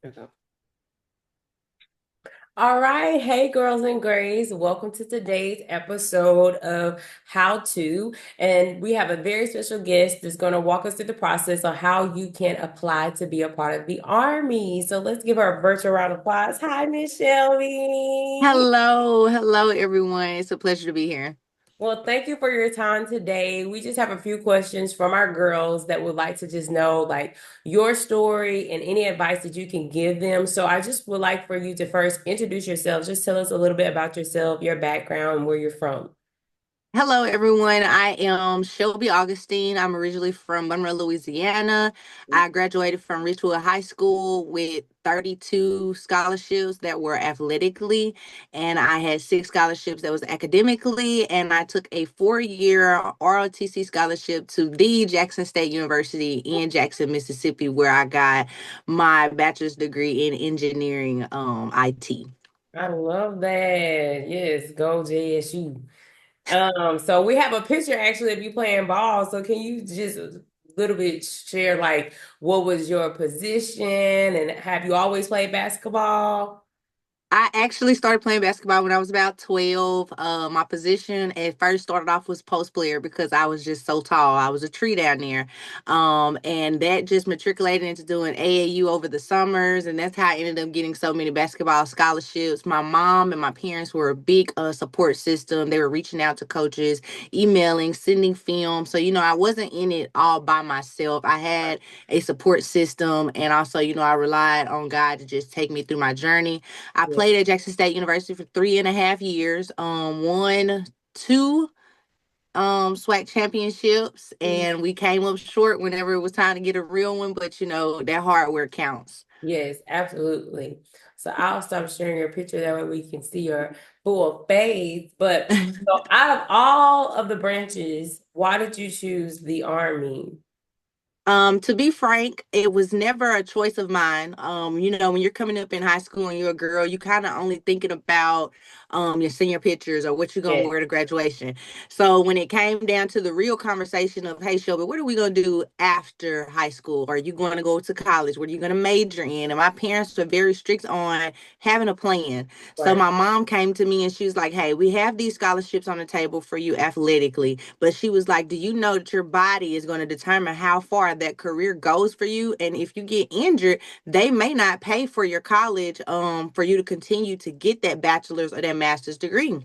Okay. All right. Hey, girls and grays. Welcome to today's episode of How To. And we have a very special guest that's going to walk us through the process of how you can apply to be a part of the Army. So let's give her a virtual round of applause. Hi, Miss Shelby. Hello, everyone. It's a pleasure to be here. Well, thank you for your time today. We just have a few questions from our girls that would like to just know like your story and any advice that you can give them. So I just would like for you to first introduce yourself. Just tell us a little bit about yourself, your background, and where you're from. Hello, everyone. I am Shelby Augustine. I'm originally from Monroe, Louisiana. I graduated from Ridgewood High School with 32 scholarships that were athletically, and I had six scholarships that was academically, and I took a 4-year ROTC scholarship to the Jackson State University in Jackson, Mississippi, where I got my bachelor's degree in engineering, IT. I love that. Yes, go JSU. So we have a picture actually of you playing ball. So can you just a little bit share like what was your position and have you always played basketball? I actually started playing basketball when I was about 12. My position at first started off was post player because I was just so tall. I was a tree down there. And that just matriculated into doing AAU over the summers. And that's how I ended up getting so many basketball scholarships. My mom and my parents were a big support system. They were reaching out to coaches, emailing, sending film. So, I wasn't in it all by myself. I had a support system. And also, I relied on God to just take me through my journey. I Yeah. played at Jackson State University for 3.5 years. Won two SWAC championships, and we came up short whenever it was time to get a real one. But that hard work counts. Yes, absolutely. So I'll stop sharing your picture that way we can see your full face. But so out of all of the branches, why did you choose the Army? To be frank, it was never a choice of mine. When you're coming up in high school and you're a girl, you kind of only thinking about your senior pictures or what you're gonna Yes, wear to graduation. So when it came down to the real conversation of, hey Shelby, what are we gonna do after high school? Are you going to go to college? What are you gonna major in? And my parents were very strict on having a plan. So right, my mom came to me and she was like, hey, we have these scholarships on the table for you athletically. But she was like, do you know that your body is going to determine how far that career goes for you? And if you get injured, they may not pay for your college for you to continue to get that bachelor's or that master's degree.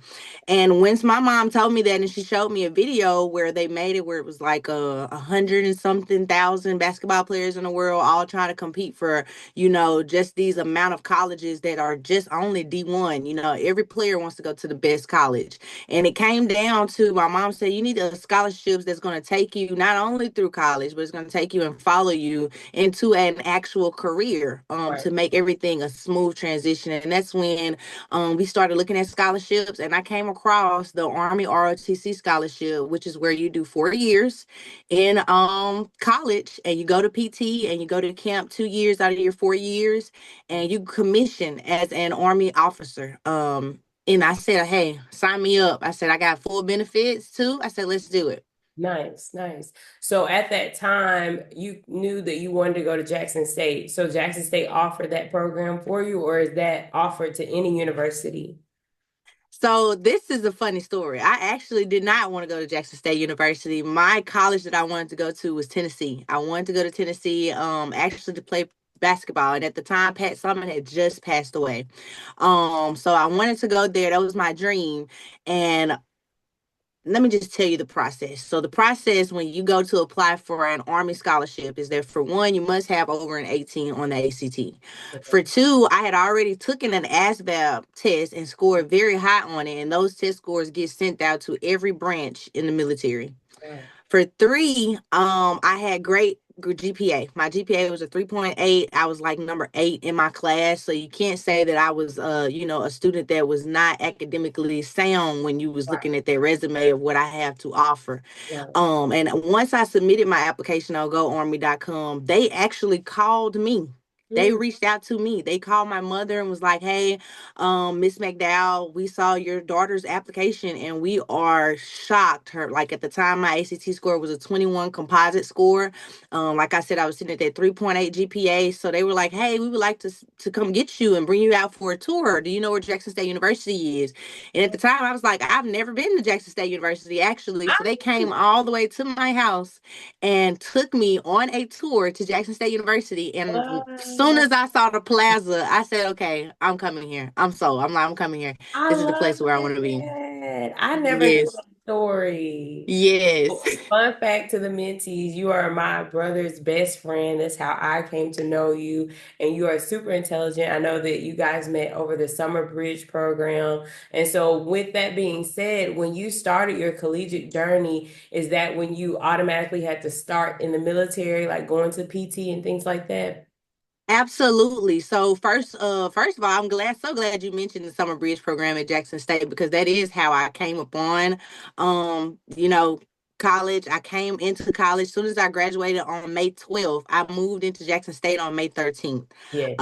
And once my mom told me that and she showed me a video where they made it where it was like a hundred and something thousand basketball players in the world all trying to compete for, just these amount of colleges that are just only D1. Every player wants to go to the best college. And it came down to my mom said, you need a scholarships that's going to take you not only through college, but it's going to take you and follow you into an actual career right. to make everything a smooth transition. And that's when we started looking at scholarships. And I came across the Army ROTC scholarship, which is where you do 4 years in college and you go to PT and you go to camp 2 years out of your 4 years and you commission as an Army officer. And I said, hey, sign me up. I said, I got full benefits too. I said, let's do it. Nice, nice. So at that time, you knew that you wanted to go to Jackson State. So Jackson State offered that program for you, or is that offered to any university? So this is a funny story. I actually did not want to go to Jackson State University. My college that I wanted to go to was Tennessee. I wanted to go to Tennessee, actually to play basketball. And at the time, Pat Summitt had just passed away. So I wanted to go there. That was my dream. And let me just tell you the process. So the process when you go to apply for an Army scholarship is that for one, you must have over an 18 on the ACT. For two, I had already taken an ASVAB test and scored very high on it, and those test scores get sent out to every branch in the military. Wow. For three, I had great GPA. My GPA was a 3.8. I was like number 8 in my class. So you can't say that I was a student that was not academically sound when you was Right, looking at their resume of what I have to offer. right. And once I submitted my application on goarmy.com, they actually called me They Mm. reached out to me. They called my mother and was like, "Hey, Miss McDowell, we saw your daughter's application and we are shocked." Her like at the time, my ACT score was a 21 composite score. Like I said, I was sitting at that 3.8 GPA. So they were like, "Hey, we would like to come get you and bring you out for a tour. Do you know where Jackson State University is?" And at the time, I was like, "I've never been to Jackson State University, actually." So they came all the way to my house and took me on a tour to Jackson State University. And as soon Wow. as I saw the plaza, I said, "Okay, I'm coming here. I'm so I'm like, I'm coming here. I This is the love place where I want to be." that. I never knew Yes. that story. Yes. Fun fact to the mentees, you are my brother's best friend. That's how I came to know you. And you are super intelligent. I know that you guys met over the Summer Bridge program. And so, with that being said, when you started your collegiate journey, is that when you automatically had to start in the military, like going to PT and things like that? Absolutely. So first of all, so glad you mentioned the summer bridge program at Jackson State because that is how I came upon, you know, college. I came into college as soon as I graduated on May 12th. I moved into Jackson State on May 13th, Yes.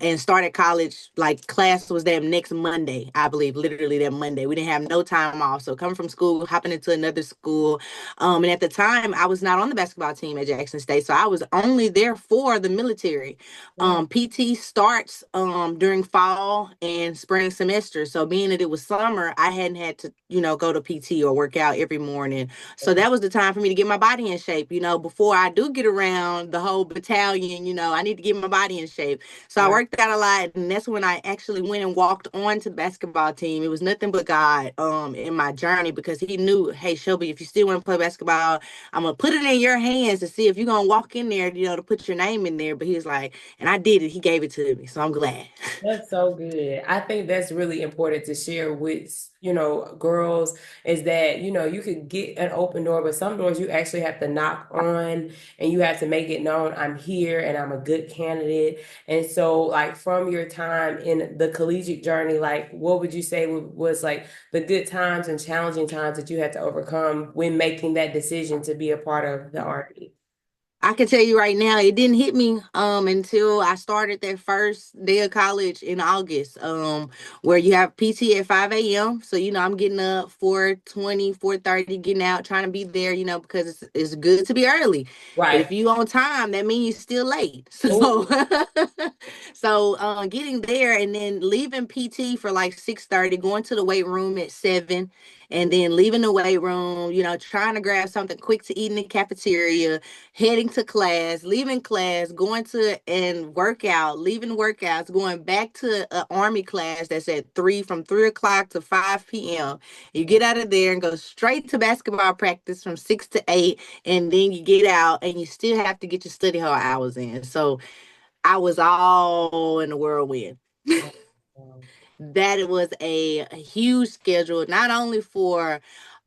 and started college. Like class was that next Monday, I believe, literally that Monday. We didn't have no time off. So coming from school, hopping into another school, and at the time, I was not on the basketball team at Jackson State, so I was only there for the military. Wow. PT starts during fall and spring semester. So being that it was summer, I hadn't had to, go to PT or work out every morning. So that was the time for me to get my body in shape, before I do get around the whole battalion, I need to get my body in shape. So I Right. worked out a lot, and that's when I actually went and walked on to the basketball team. It was nothing but God in my journey because he knew, hey Shelby, if you still want to play basketball, I'm gonna put it in your hands to see if you're gonna walk in there, to put your name in there. But he was like, and I did it. He gave it to me, so I'm glad. That's so good. I think that's really important to share with, girls is that, you could get an open door, but some doors you actually have to knock on and you have to make it known I'm here and I'm a good candidate. And so like from your time in the collegiate journey, like what would you say was like the good times and challenging times that you had to overcome when making that decision to be a part of the army? I can tell you right now, it didn't hit me until I started that first day of college in August, where you have PT at 5 a.m. So, I'm getting up 4:20, 4:30, getting out, trying to be there, because it's good to be early. But if Right. you on time, that means you're still late. So Oh, getting there and then leaving PT for like 6:30, going to the weight room at 7, and then leaving the weight room, trying to grab something quick to eat in the cafeteria, heading to class, leaving class, going to and workout, leaving workouts, going back to an army class that's at 3 o'clock to 5 p.m. You get out of there and go straight to basketball practice from 6 to 8, and then you get out and you still have to get your study hall hours in. So I was all in the whirlwind. wow. That it was a huge schedule, not only for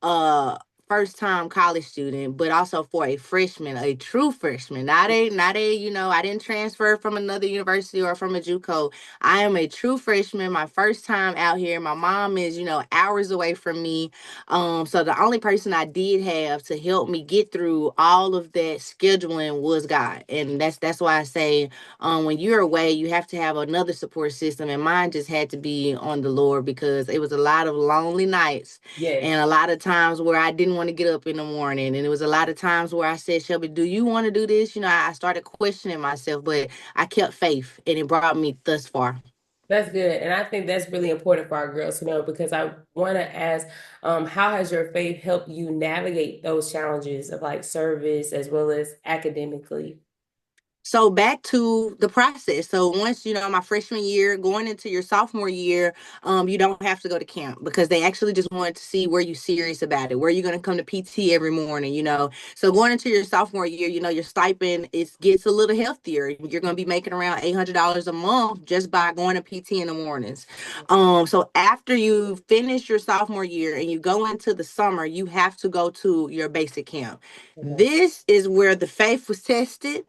a first time college student, but also for a freshman, a true freshman, not a, I didn't transfer from another university or from a JUCO. I am a true freshman, my first time out here. My mom is, hours away from me. So the only person I did have to help me get through all of that scheduling was God. And that's why I say when you're away, you have to have another support system. And mine just had to be on the Lord because it was a lot of lonely nights Yes. and a lot of times where I didn't want to get up in the morning. And it was a lot of times where I said, Shelby, do you want to do this? I started questioning myself, but I kept faith and it brought me thus far. That's good. And I think that's really important for our girls to know because I want to ask, how has your faith helped you navigate those challenges of like service as well as academically? So back to the process. So once, my freshman year, going into your sophomore year, you don't have to go to camp because they actually just wanted to see were you serious about it? Were you going to come to PT every morning? So going into your sophomore year, your stipend gets a little healthier. You're going to be making around $800 a month just by going to PT in the mornings. So after you finish your sophomore year and you go into the summer, you have to go to your basic camp. Okay. This is where the faith was tested.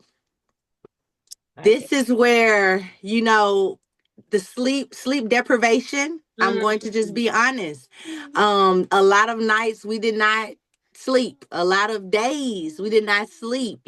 I can. This is where, the sleep deprivation. I'm going to just Mhm. be honest. A lot of nights we did not sleep. A lot of days we did not sleep,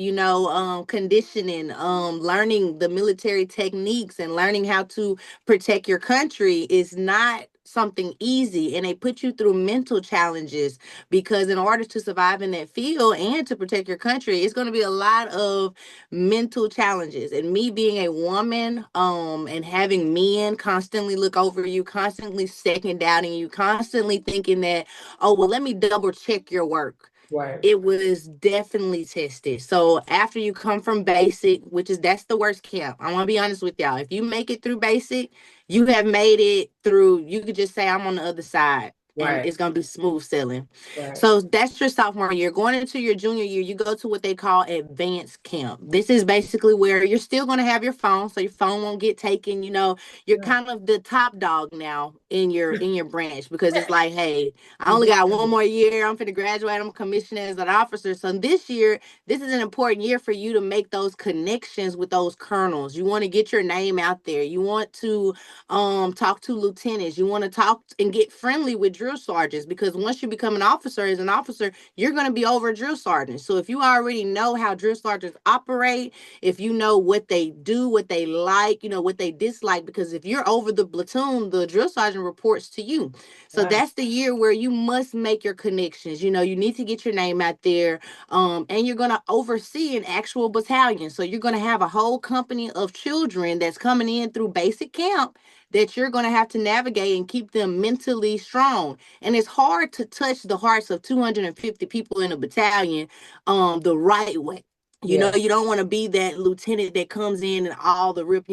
conditioning, learning the military techniques and learning how to protect your country is not something easy, and they put you through mental challenges because in order to survive in that field and to protect your country, it's going to be a lot of mental challenges. And me being a woman, and having men constantly look over you, constantly second doubting you, constantly thinking that, oh, well, let me double check your work. Right. It was definitely tested. So after you come from basic, that's the worst camp. I want to be honest with y'all. If you make it through basic, you have made it through. You could just say I'm on the other side, and Right. it's gonna be smooth sailing. Right. So that's your sophomore year. Going into your junior year, you go to what they call advanced camp. This is basically where you're still gonna have your phone, so your phone won't get taken. You're Right. kind of the top dog now in your branch, because it's like, hey, I You only did got one it. more year. I'm finna graduate. I'm commissioned as an officer. So this year, this is an important year for you to make those connections with those colonels. You want to get your name out there. You want to talk to lieutenants. You want to talk and get friendly with drill sergeants, because once you become an officer, as an officer, you're going to be over drill sergeants. So if you already know how drill sergeants operate, if you know what they do, what they like, what they dislike, because if you're over the platoon, the drill sergeant reports to you. So Wow. that's the year where you must make your connections. You need to get your name out there. And you're going to oversee an actual battalion. So you're going to have a whole company of children that's coming in through basic camp that you're going to have to navigate and keep them mentally strong. And it's hard to touch the hearts of 250 people in a battalion the right way. Yeah. You don't want to be that lieutenant that comes in and all the rip,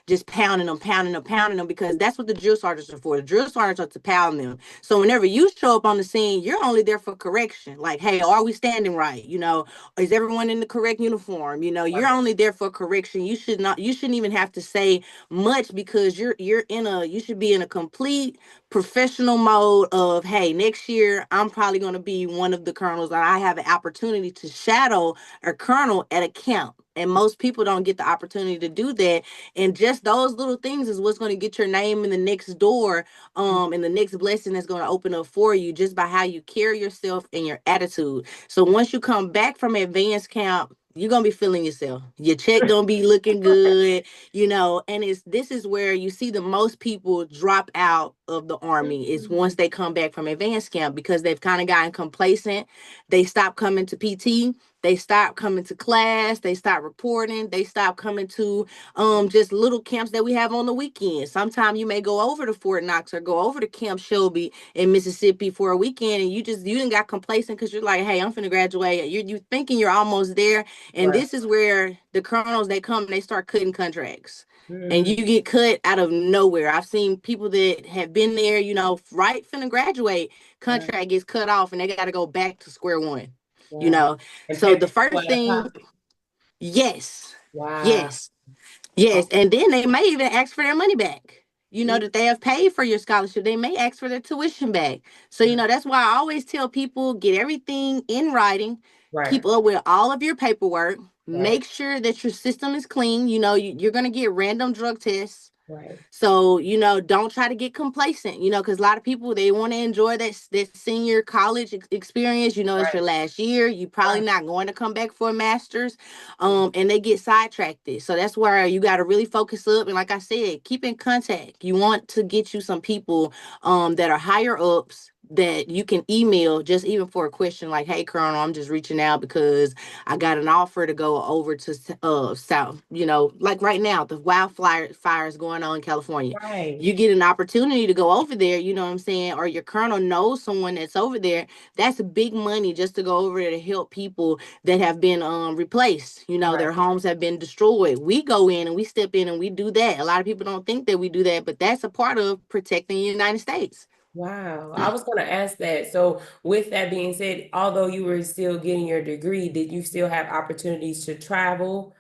just pounding them, pounding them, pounding them, because that's what the drill sergeants are for. The drill sergeants are to pound them. So whenever you show up on the scene, you're only there for correction. Like, hey, are we standing right? Is everyone in the correct uniform? You're Right. only there for correction. You shouldn't even have to say much, because you should be in a complete professional mode of, hey, next year I'm probably going to be one of the colonels, and I have an opportunity to shadow a colonel at a camp. And most people don't get the opportunity to do that. And just those little things is what's going to get your name in the next door, and the next blessing that's going to open up for you, just by how you carry yourself and your attitude. So once you come back from advanced camp, you're gonna be feeling yourself. Your check gonna be looking good, and this is where you see the most people drop out of the army, is once they come back from advanced camp, because they've kind of gotten complacent. They stop coming to PT, they stop coming to class, they stop reporting, they stop coming to just little camps that we have on the weekend. Sometimes you may go over to Fort Knox or go over to Camp Shelby in Mississippi for a weekend, and you didn't got complacent because you're like, hey, I'm finna graduate. You thinking you're almost there, and Right. this is where the colonels, they come and they start cutting contracts. And Mhm. you get cut out of nowhere. I've seen people that have been there, right finna graduate, Right. contract gets cut off, and they got to go back to square one. You Wow. know, And so pay the people first out of thing, pocket. yes, Wow. yes, yes, Oh. and then they may even ask for their money back. Mm. That they have paid for your scholarship. They may ask for their tuition back. So, Right. that's why I always tell people, get everything in writing, Right. keep up with all of your paperwork, Right. make sure that your system is clean. You're going to get random drug tests. Right. So, don't try to get complacent, because a lot of people, they want to enjoy that senior college experience. It's your Right. last year. You're probably Right. not going to come back for a master's. Mm. And they get sidetracked. So that's where you got to really focus up. And like I said, keep in contact. You want to get you some people that are higher ups that you can email, just even for a question like, hey, Colonel, I'm just reaching out because I got an offer to go over to South, like right now, the wildfires going on in California. Right. You get an opportunity to go over there, you know what I'm saying? Or your colonel knows someone that's over there. That's big money just to go over there to help people that have been replaced. Right. Their homes have been destroyed. We go in and we step in and we do that. A lot of people don't think that we do that, but that's a part of protecting the United States. Wow. I was going to ask that. So, with that being said, although you were still getting your degree, did you still have opportunities to travel?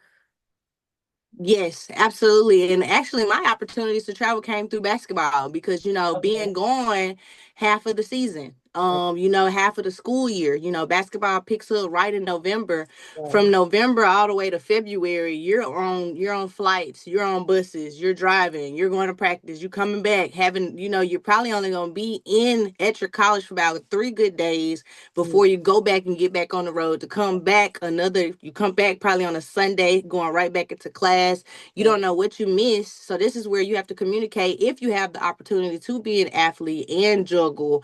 Yes, absolutely. And actually, my opportunities to travel came through basketball because, being Okay. gone half of the season. half of the school year. Basketball picks up right in November. From Right. November all the way to February, you're on flights, you're on buses, you're driving, you're going to practice, you're coming back, you're probably only gonna be in at your college for about 3 good days Mm, before you go back and get back on the road to come back you come back probably on a Sunday, going right back into class. You right. don't know what you missed. So this is where you have to communicate if you have the opportunity to be an athlete and juggle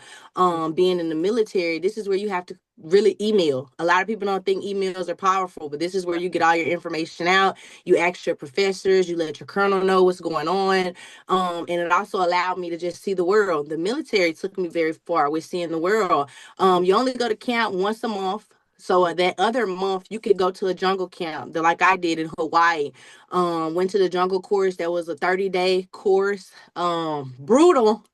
being in the military. This is where you have to really email. A lot of people don't think emails are powerful, but this is where you get all your information out. You ask your professors, you let your colonel know what's going on. And it also allowed me to just see the world. The military took me very far with seeing the world. You only go to camp once a month. So that other month you could go to a jungle camp, like I did in Hawaii. Went to the jungle course. That was a 30-day course. Brutal,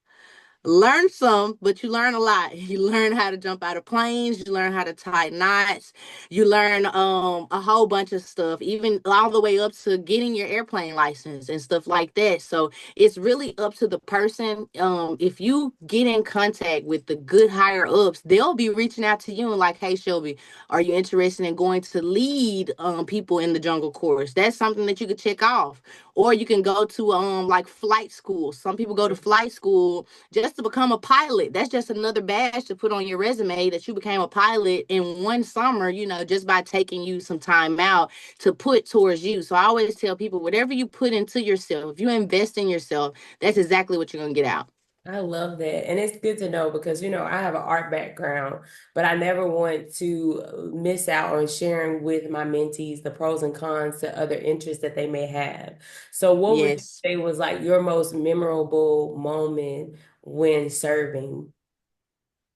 learn some, but you learn a lot. You learn how to jump out of planes, you learn how to tie knots, you learn a whole bunch of stuff, even all the way up to getting your airplane license and stuff like that. So it's really up to the person. If you get in contact with the good higher ups, they'll be reaching out to you and like, hey Shelby, are you interested in going to lead people in the jungle course? That's something that you could check off. Or you can go to like flight school. Some people go to flight school just to become a pilot. That's just another badge to put on your resume that you became a pilot in one summer, just by taking you some time out to put towards you. So I always tell people, whatever you put into yourself, if you invest in yourself, that's exactly what you're going to get out. I love that. And it's good to know because, I have an art background, but I never want to miss out on sharing with my mentees the pros and cons to other interests that they may have. So, what would you Yes. say was like your most memorable moment when serving?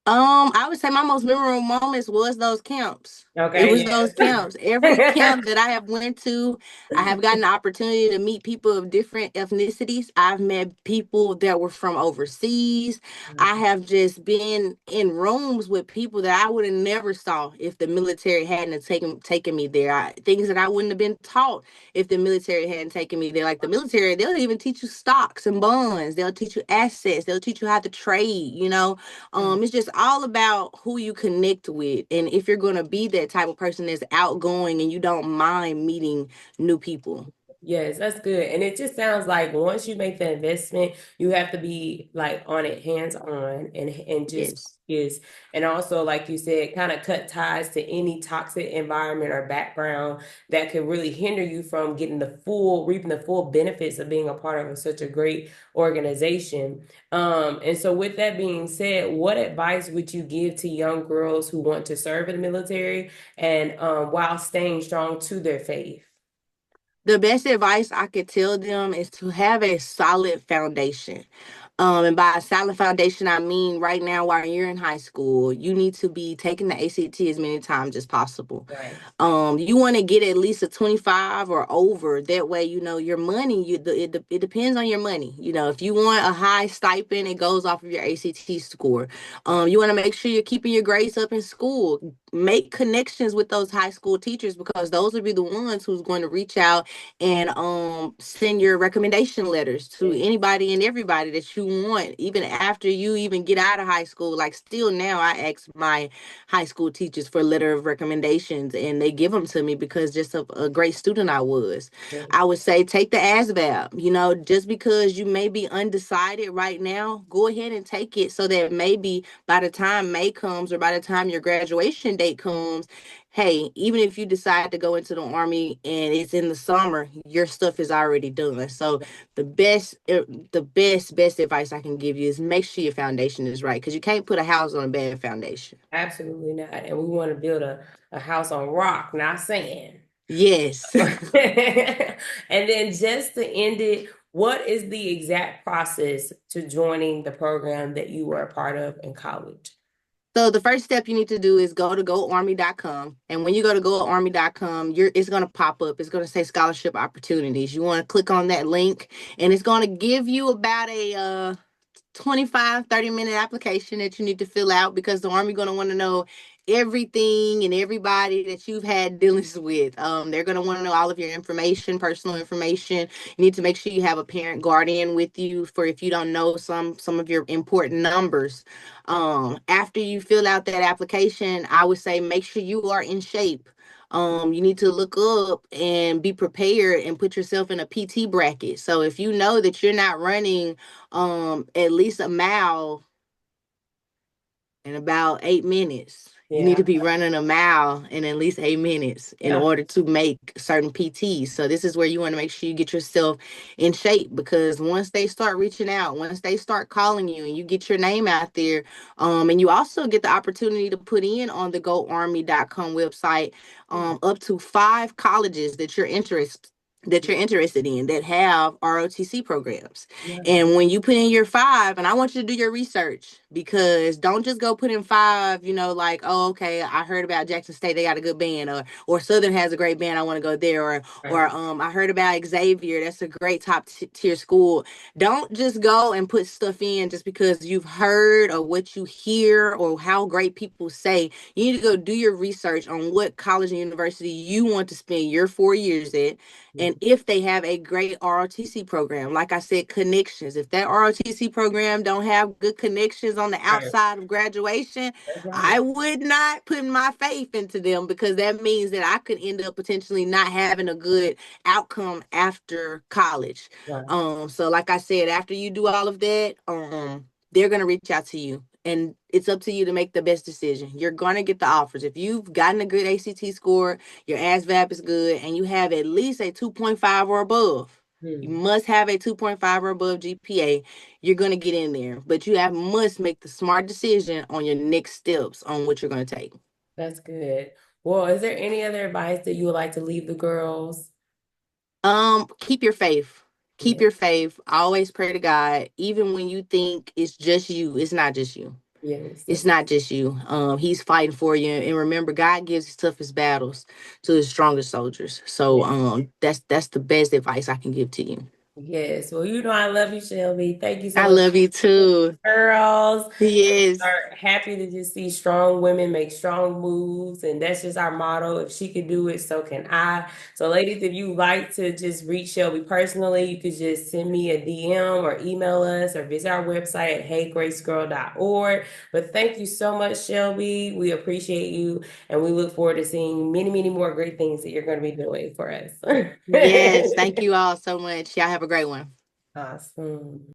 I would say my most memorable moments was those camps. It Okay, was those camps. Every yes. camp that I have went to, I have gotten the opportunity to meet people of different ethnicities. I've met people that were from overseas. I have just been in rooms with people that I would have never saw if the military hadn't have taken me there. Things that I wouldn't have been taught if the military hadn't taken me there. Like the military, they'll even teach you stocks and bonds. They'll teach you assets. They'll teach you how to trade. It's just all about who you connect with. And if you're going to be that type of person that's outgoing and you don't mind meeting new people. Yes, that's good. And it just sounds like once you make the investment, you have to be like on it, hands on, and just Yes. focus. And also, like you said, kind of cut ties to any toxic environment or background that could really hinder you from getting reaping the full benefits of being a part of such a great organization. And so with that being said, what advice would you give to young girls who want to serve in the military and while staying strong to their faith? The best advice I could tell them is to have a solid foundation. And by a solid foundation, I mean right now, while you're in high school, you need to be taking the ACT as many times as possible. Right. You want to get at least a 25 or over. That way, your money, it depends on your money. If you want a high stipend, it goes off of your ACT score. You want to make sure you're keeping your grades up in school. Make connections with those high school teachers because those will be the ones who's going to reach out and send your recommendation letters to Yeah. anybody and everybody that you want, even after you even get out of high school. Like still now, I ask my high school teachers for a letter of recommendations, and they give them to me because just a great student I was. Yeah. I would say take the ASVAB. Just because you may be undecided right now, go ahead and take it so that maybe by the time May comes or by the time your graduation date comes, hey, even if you decide to go into the army and it's in the summer, your stuff is already done. So the best advice I can give you is make sure your foundation is right because you can't put a house on a bad foundation. Absolutely not. And we want to build a house on rock, not sand. Yes. And then just to end it, what is the exact process to joining the program that you were a part of in college? So the first step you need to do is go to goarmy.com. And when you go to goarmy.com, it's going to pop up. It's going to say scholarship opportunities. You want to click on that link and it's going to give you about a 25, 30-minute application that you need to fill out because the Army going to want to know everything and everybody that you've had dealings with. They're going to want to know all of your information, personal information. You need to make sure you have a parent guardian with you for if you don't know some of your important numbers. After you fill out that application, I would say make sure you are in shape. You need to look up and be prepared and put yourself in a PT bracket. So if you know that you're not running at least a mile in about 8 minutes. You need Yeah. to be running a mile in at least 8 minutes in Yeah. order to make certain PTs. So this is where you want to make sure you get yourself in shape because once they start reaching out, once they start calling you and you get your name out there, and you also get the opportunity to put in on the goarmy.com website up to 5 colleges that you're interested in that have ROTC programs. Yeah. And when you put in your 5, and I want you to do your research because don't just go put in 5, like, oh, okay, I heard about Jackson State, they got a good band, or Southern has a great band, I want to go there, or Right. I heard about Xavier, that's a great top tier school. Don't just go and put stuff in just because you've heard or what you hear or how great people say. You need to go do your research on what college and university you want to spend your 4 years at and if they have a great ROTC program. Like I said, connections. If that ROTC program don't have good connections on the Right. outside of graduation, That's right. I would not put my faith into them because that means that I could end up potentially not having a good outcome after college. Right. So like I said, after you do all of that, they're gonna reach out to you. And it's up to you to make the best decision. You're gonna get the offers. If you've gotten a good ACT score, your ASVAB is good, and you have at least a 2.5 or above. You Hmm. must have a 2.5 or above GPA. You're going to get in there, but you must make the smart decision on your next steps on what you're going to take. That's good. Well, is there any other advice that you would like to leave the girls? Keep your faith. Keep Yeah. your faith. Always pray to God. Even when you think it's just you, it's not just you. Yes. It's not just you. He's fighting for you. And remember, God gives his toughest battles to his strongest soldiers. So Yeah. that's the best advice I can give to you. Yes. Well, I love you, Shelby. Thank you so I much, love you too. girls. Yes. Are happy to just see strong women make strong moves, and that's just our motto. If she could do it, so can I. So, ladies, if you like to just reach Shelby personally, you could just send me a DM or email us or visit our website at heygracegirl.org. But thank you so much, Shelby. We appreciate you, and we look forward to seeing many, many more great things that you're going to be doing for us. Yes. Thank you all so much. Y'all have a great one. Awesome.